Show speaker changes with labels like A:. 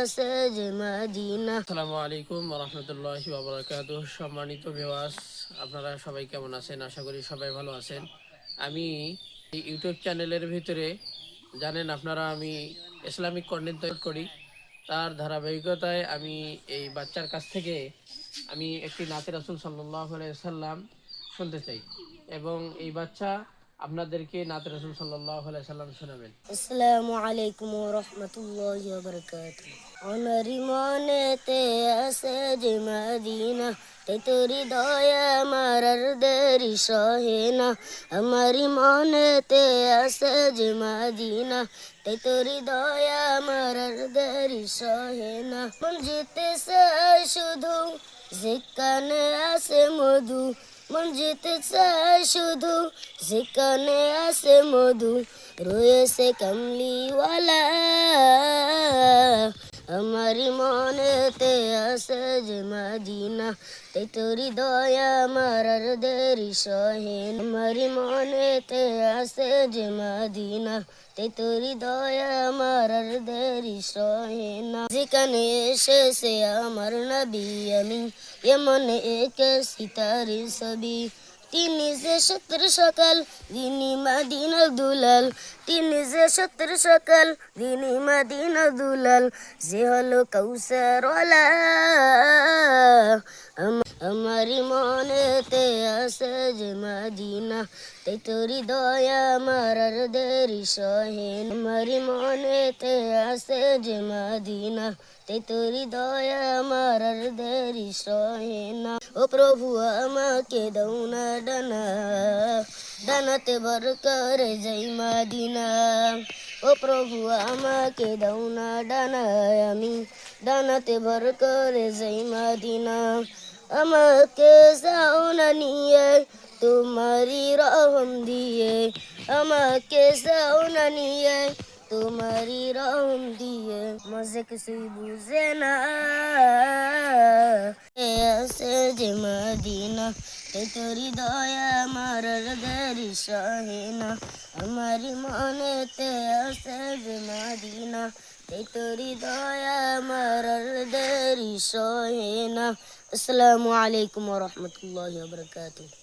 A: আছে যে মদিনা।
B: আসসালামু আলাইকুম রহমতুল্লাহি ওয়া বারাকাতুহু। সম্মানিত ভিউয়ার্স, আপনারা সবাই কেমন আছেন? আশা করি সবাই ভালো আছেন। আমি এই ইউটিউব চ্যানেলের ভিতরে জানেন আপনারা, আমি ইসলামিক কন্টেন্ট তৈরি করি। তার ধারাবাহিকতায় আমি এই বাচ্চার কাছ থেকে আমি একটি নাতে রাসূল সাল্লাল্লাহু আলাইহি সাল্লাম শুনতে চাই, এবং এই বাচ্চা আপনাদেরকে নাতে রাসূল সাল্লাল্লাহু আলাইহি সাল্লাম শোনাবেন।
A: আসসালামু আলাইকুম ওয়া রাহমাতুল্লাহি ওয়া বারাকাতুহু। আমার মনেতে আছে যে মদিনা, তাই তোরি দয়া আমার আর দেরি সহে না। আমার মনেতে আছে যে মদিনা, তাই তোরি দয়া আমার আর দেরি সহে না। মন যেতে চায় শুধু যেখানে আছে মধু, মন যেতে চায় শুধু যেখানে আছে মধু, রয়েছে কামলিওয়ালা। আমার মনেতে আছে যে মদিনা, তাই তোরি দয়া আমার আর দেরি সহে না। আমার মনেতে আছে যে মদিনা, তাই তোরি দয়া আমার আর দেরি সহে না। যেখানে এসেছে আমার নবী আমি, এমন এক সিতারে ছবি। তিনি যে সত্তর সকাল যিনি মদিনার দুলাল, তিনি যে সত্তর সকাল যিনি মদিনার দুলাল, যে হলো কাউসারওয়ালা। আমার মনেতে আছে যে মদিনা, তাই তোরি দয়া আমার আর দেরি সহে না। আমার মনেতে আছে যে মদিনা, তাই তোরি দয়া আমার আর দেরি সহে না। ও প্রভু আমাকে দাও না ডানা, ডানাতে ভর করে যাই মদিনা। ও প্রভু আমাকে দাও না ডানা, আমি ডানাতে ভর করে যাই মদিনা। আমাকে যাও না নিয়ে তোমারি রহম দিয়ে, আমাকে যাও না নিয়ে তোমারি রহম দিয়ে। মজে কিছুই বুঝে না আছে যে মদিনা, তাই তোরি দয়া আমার আর দেরি সহে না। আমার মনেতে আছে যে মদিনা, তাই তোরি দয়া আমার আর দেরি সহে না। আসসালামু আলাইকুম ওয়া রাহমাতুল্লাহি ওয়া বারাকাতুহু।